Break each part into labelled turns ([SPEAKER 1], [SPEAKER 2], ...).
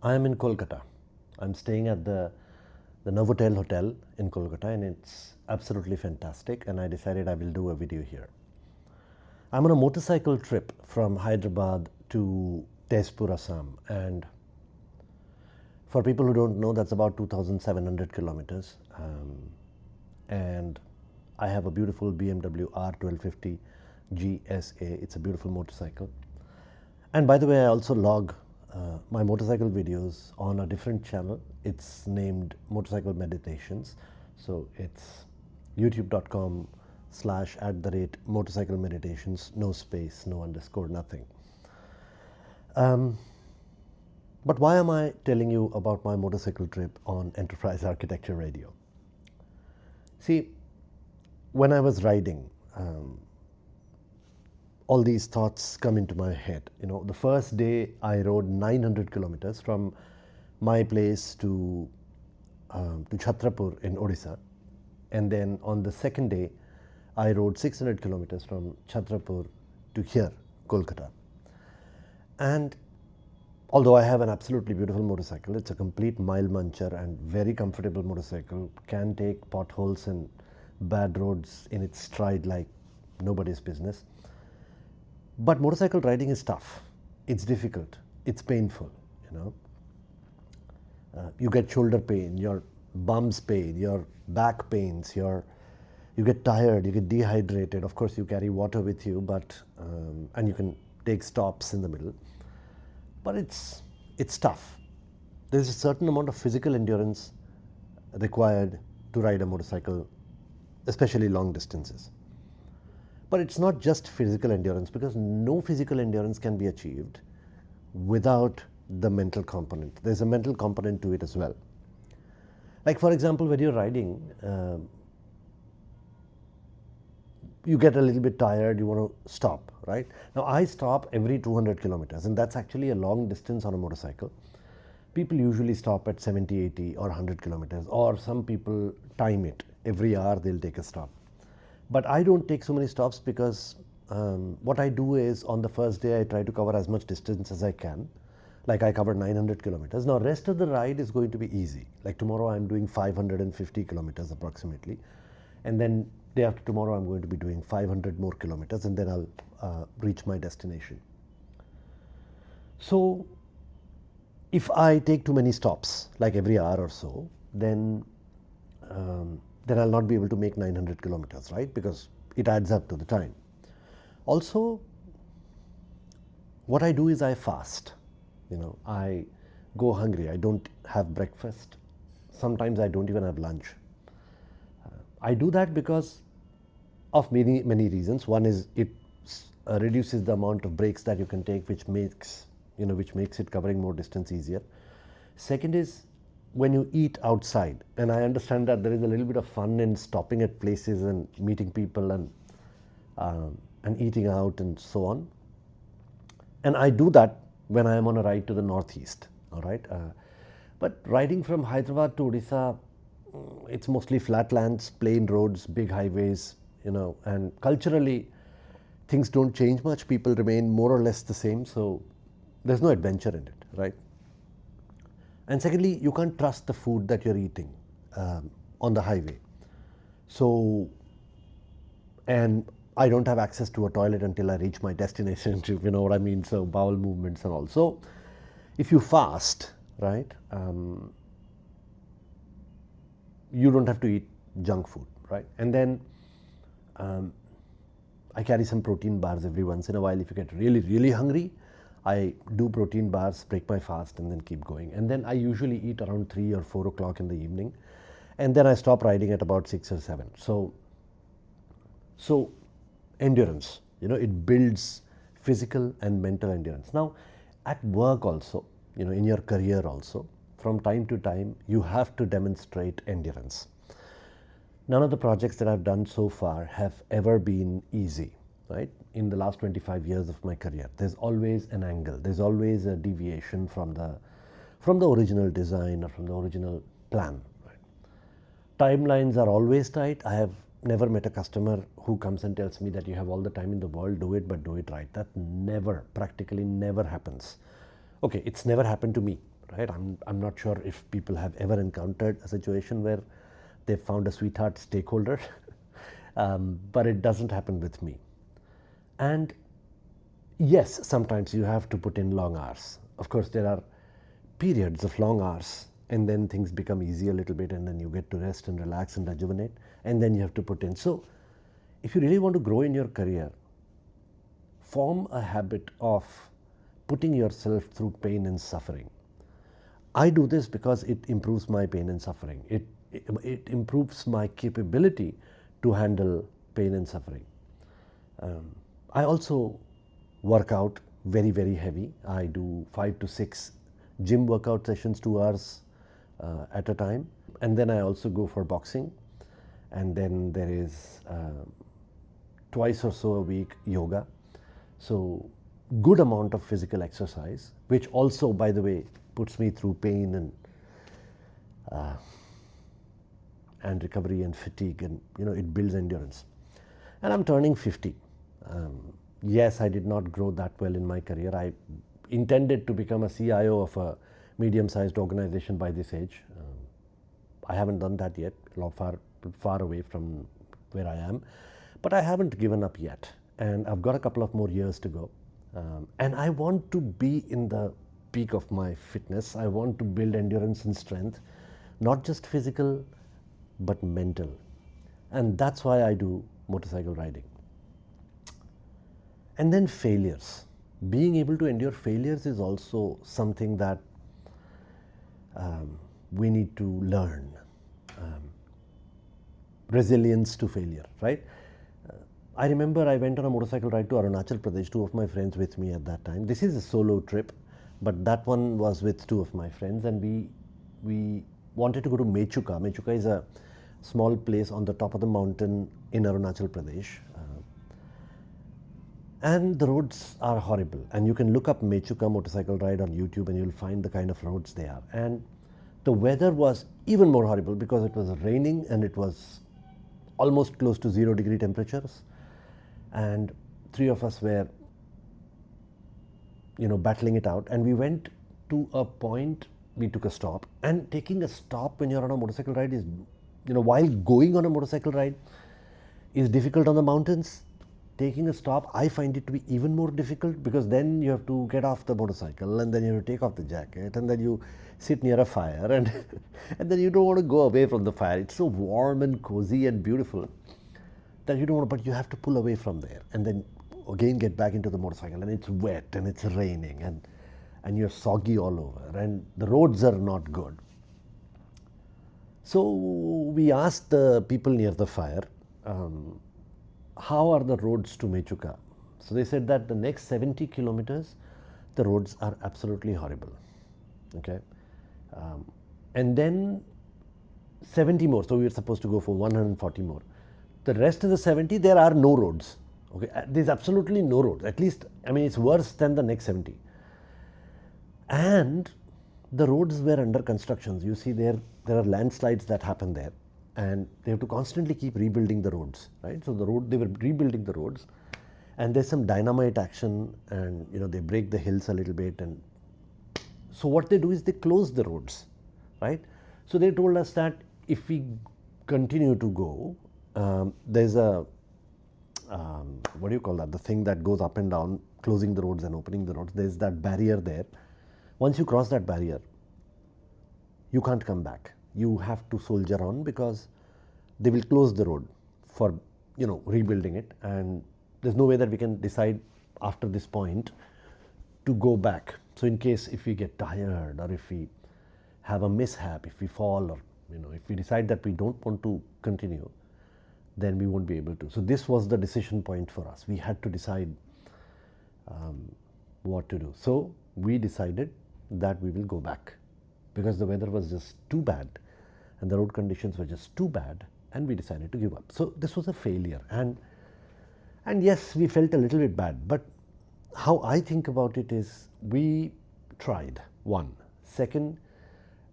[SPEAKER 1] I am in Kolkata. I'm staying at the Novotel Hotel in Kolkata, and it's absolutely fantastic, and I decided I will do a video here. I'm on a motorcycle trip from Hyderabad to Tezpur, Assam, and for people who don't know, that's about 2,700 kilometers. And I have a beautiful BMW R1250 GSA. It's a beautiful motorcycle. And by the way, I also log my motorcycle videos on a different channel. It's named Motorcycle Meditations. So it's youtube.com/@motorcycle meditations, no space, no underscore, nothing. But why am I telling you about my motorcycle trip on Enterprise Architecture Radio? See, when I was riding, all these thoughts come into my head. You know, the first day I rode 900 kilometers from my place to Chhatrapur in Odisha. And then on the second day, I rode 600 kilometers from Chhatrapur to here, Kolkata. And although I have an absolutely beautiful motorcycle, it's a complete mile muncher and very comfortable motorcycle, can take potholes and bad roads in its stride like nobody's business. But motorcycle riding is tough. It's difficult. It's painful, you know. You get shoulder pain, your bum's pain, your back pains, you get tired, you get dehydrated. Of course, you carry water with you, but and you can take stops in the middle. But it's tough. There's a certain amount of physical endurance required to ride a motorcycle, especially long distances. But it's not just physical endurance, because no physical endurance can be achieved without the mental component. There's a mental component to it as well. Like, for example, when you're riding, you get a little bit tired, you want to stop, right? Now, I stop every 200 kilometers, and that's actually a long distance on a motorcycle. People usually stop at 70, 80 or 100 kilometers, or some people time it. Every hour they'll take a stop. But I don't take so many stops because what I do is, on the first day, I try to cover as much distance as I can. Like, I covered 900 kilometers. Now, rest of the ride is going to be easy. Like, tomorrow I'm doing 550 kilometers approximately. And then day after tomorrow, I'm going to be doing 500 more kilometers, and then I'll reach my destination. So if I take too many stops, like every hour or so, then I'll not be able to make 900 kilometers, right? Because it adds up to the time. Also, what I do is I fast. You know, I go hungry. I don't have breakfast. Sometimes I don't even have lunch. I do that because of many reasons. One is it reduces the amount of breaks that you can take, which makes it covering more distance easier. Second is, when you eat outside, and I understand that there is a little bit of fun in stopping at places and meeting people and eating out and so on. And I do that when I am on a ride to the northeast, all right? But riding from Hyderabad to Odisha, it's mostly flatlands, plain roads, big highways, you know, and culturally, things don't change much. People remain more or less the same, so there's no adventure in it, right? And secondly, you can't trust the food that you're eating on the highway. So, and I don't have access to a toilet until I reach my destination, you know what I mean? So, bowel movements and all. So, if you fast, right, you don't have to eat junk food, right? And then I carry some protein bars every once in a while. If you get really, really hungry, I do protein bars, break my fast, and then keep going. And then I usually eat around 3 or 4 o'clock in the evening. And then I stop riding at about 6 or 7. So endurance, you know, it builds physical and mental endurance. Now, at work also, you know, in your career also, from time to time, you have to demonstrate endurance. None of the projects that I've done so far have ever been easy, right? In the last 25 years of my career, there's always an angle. There's always a deviation from the original design or from the original plan, right? Timelines are always tight. I have never met a customer who comes and tells me that you have all the time in the world, do it, but do it right. That practically never happens. Okay, it's never happened to me, right? I'm not sure if people have ever encountered a situation where they've found a sweetheart stakeholder, but it doesn't happen with me. And yes, sometimes you have to put in long hours. Of course, there are periods of long hours, and then things become easy a little bit, and then you get to rest and relax and rejuvenate, and then you have to put in. So, if you really want to grow in your career, form a habit of putting yourself through pain and suffering. I do this because it improves my pain and suffering. It improves my capability to handle pain and suffering. I also work out very, very heavy. I do 5 to 6 gym workout sessions, 2 hours at a time. And then I also go for boxing. And then there is twice or so a week yoga. So good amount of physical exercise, which also, by the way, puts me through pain and recovery and fatigue, and it builds endurance. And I'm turning 50. Yes, I did not grow that well in my career. I intended to become a CIO of a medium-sized organization by this age. I haven't done that yet, far away from where I am, but I haven't given up yet. And I've got a couple of more years to go. And I want to be in the peak of my fitness. I want to build endurance and strength, not just physical, but mental. And that's why I do motorcycle riding. And then failures. Being able to endure failures is also something that we need to learn. Resilience to failure, right? I remember I went on a motorcycle ride to Arunachal Pradesh, 2 of my friends with me at that time. This is a solo trip, but that one was with 2 of my friends, and we wanted to go to Mechuka. Mechuka is a small place on the top of the mountain in Arunachal Pradesh. And the roads are horrible. And you can look up Mechuka motorcycle ride on YouTube and you'll find the kind of roads they are. And the weather was even more horrible because it was raining and it was almost close to 0-degree temperatures. And 3 of us were, battling it out. And we went to a point, we took a stop. And taking a stop when you're on a motorcycle ride is, while going on a motorcycle ride is difficult on the mountains. Taking a stop, I find it to be even more difficult because then you have to get off the motorcycle and then you have to take off the jacket and then you sit near a fire and, and then you don't want to go away from the fire. It's so warm and cozy and beautiful that you don't want to, but you have to pull away from there and then again get back into the motorcycle, and it's wet and it's raining and you're soggy all over and the roads are not good. So we asked the people near the fire, how are the roads to Mechuka? So they said that the next 70 kilometers, the roads are absolutely horrible. Okay. And then 70 more. So we were supposed to go for 140 more. The rest of the 70, there are no roads. Okay. There's absolutely no roads. At least, it's worse than the next 70. And the roads were under construction. You see there are landslides that happen there. And they have to constantly keep rebuilding the roads, right? So they were rebuilding the roads, and there's some dynamite action, and they break the hills a little bit, and so what they do is they close the roads, right? So they told us that if we continue to go, there's a what do you call that? The thing that goes up and down, closing the roads and opening the roads. There's that barrier there. Once you cross that barrier, you can't come back. You have to soldier on because they will close the road for rebuilding it, and there's no way that we can decide after this point to go back. So in case if we get tired or if we have a mishap, if we fall, or if we decide that we don't want to continue, then we won't be able to. So this was the decision point for us. We had to decide what to do. So we decided that we will go back because the weather was just too bad and the road conditions were just too bad, and we decided to give up. So this was a failure, and yes, we felt a little bit bad, but how I think about it is we tried, one. Second,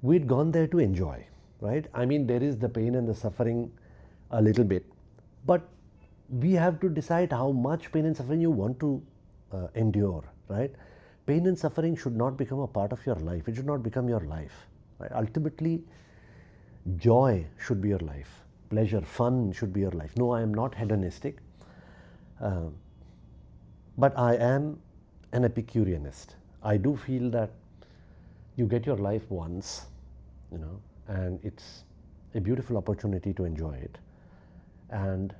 [SPEAKER 1] we'd gone there to enjoy, right? There is the pain and the suffering a little bit, but we have to decide how much pain and suffering you want to endure, right? Pain and suffering should not become a part of your life. It should not become your life. Right? Ultimately, joy should be your life. Pleasure, fun should be your life. No, I am not hedonistic, but I am an Epicureanist. I do feel that you get your life once, and it's a beautiful opportunity to enjoy it, and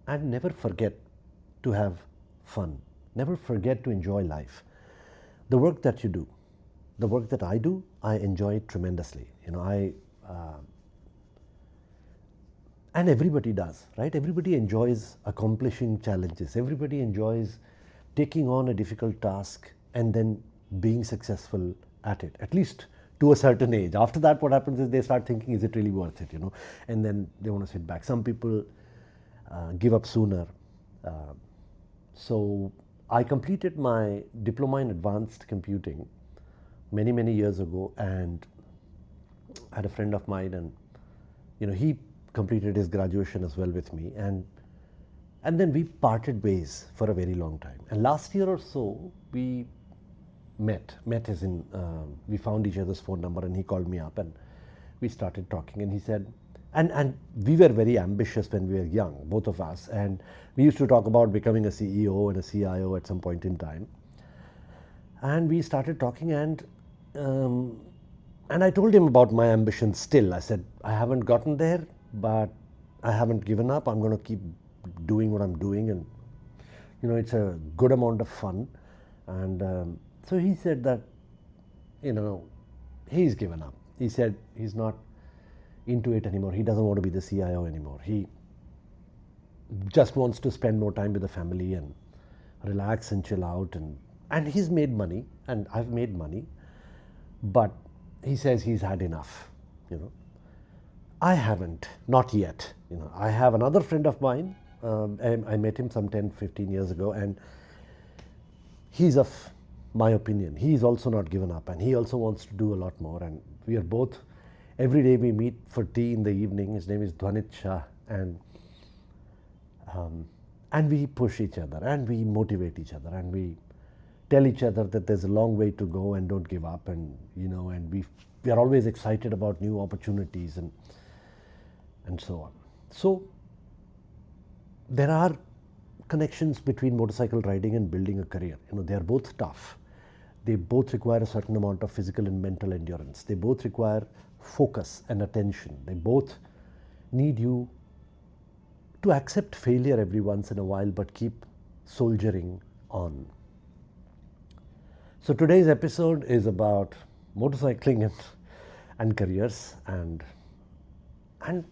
[SPEAKER 1] never forget to have fun. Never forget to enjoy life. The work that you do, the work that I do, I enjoy it tremendously. And everybody does, right? Everybody enjoys accomplishing challenges. Everybody enjoys taking on a difficult task and then being successful at it, at least to a certain age. After that, what happens is they start thinking, is it really worth it, And then they want to sit back. Some people give up sooner. So I completed my diploma in advanced computing many, many years ago, and I had a friend of mine, and he completed his graduation as well with me, and then we parted ways for a very long time. And last year or so, we met as in we found each other's phone number, and he called me up and we started talking, and he said, and we were very ambitious when we were young, both of us, and we used to talk about becoming a CEO and a CIO at some point in time. And we started talking, and I told him about my ambitions still. I said, I haven't gotten there, but I haven't given up. I'm going to keep doing what I'm doing, and it's a good amount of fun. And so he said that he's given up. He said he's not into it anymore. He doesn't want to be the CIO anymore. He just wants to spend more time with the family and relax and chill out, and he's made money, and I've made money, but he says he's had enough. I haven't, not yet. I have another friend of mine. I met him some 10, 15 years ago, and he's of my opinion. He's also not given up, and he also wants to do a lot more. And we are both, every day we meet for tea in the evening. His name is Dhanit Shah, and we push each other, and we motivate each other, and we tell each other that there's a long way to go and don't give up, and and we are always excited about new opportunities and so on. So there are connections between motorcycle riding and building a career. They are both tough. They both require a certain amount of physical and mental endurance. They both require focus and attention. They both need you to accept failure every once in a while, but keep soldiering on. So today's episode is about motorcycling and careers, and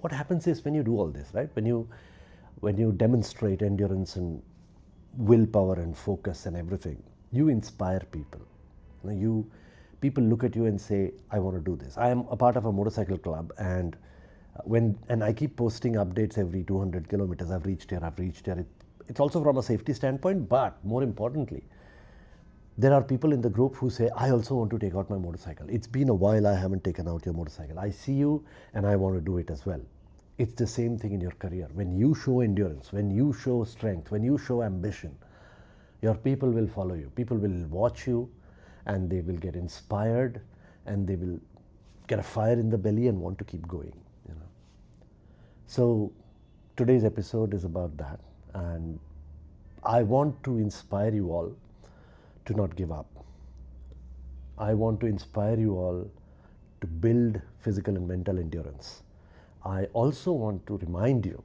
[SPEAKER 1] what happens is when you do all this, right? When you demonstrate endurance and willpower and focus and everything, you inspire people. People look at you and say, I want to do this. I am a part of a motorcycle club, and I keep posting updates every 200 kilometers. I've reached here. It's also from a safety standpoint, but more importantly, there are people in the group who say, I also want to take out my motorcycle. It's been a while I haven't taken out your motorcycle. I see you and I want to do it as well. It's the same thing in your career. When you show endurance, when you show strength, when you show ambition, your people will follow you. People will watch you, and they will get inspired, and they will get a fire in the belly and want to keep going. So today's episode is about that, and I want to inspire you all to not give up. I want to inspire you all to build physical and mental endurance. I also want to remind you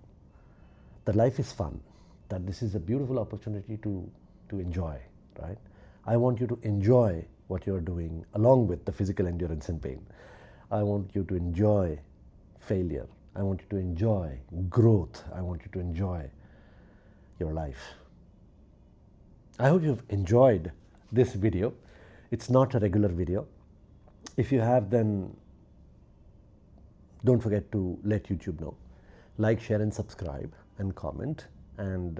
[SPEAKER 1] that life is fun, that this is a beautiful opportunity to enjoy, right? I want you to enjoy what you're doing along with the physical endurance and pain. I want you to enjoy failure. I want you to enjoy growth. I want you to enjoy your life. I hope you've enjoyed this video. It's not a regular video. If you have, then don't forget to let YouTube know. Like, share and subscribe and comment. And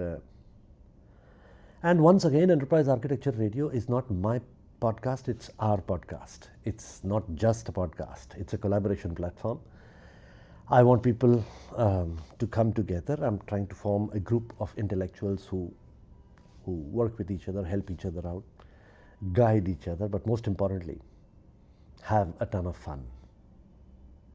[SPEAKER 1] once again, Enterprise Architecture Radio is not my podcast, it's our podcast. It's not just a podcast, it's a collaboration platform. I want people to come together. I'm trying to form a group of intellectuals who who work with each other, help each other out, guide each other, but most importantly, have a ton of fun.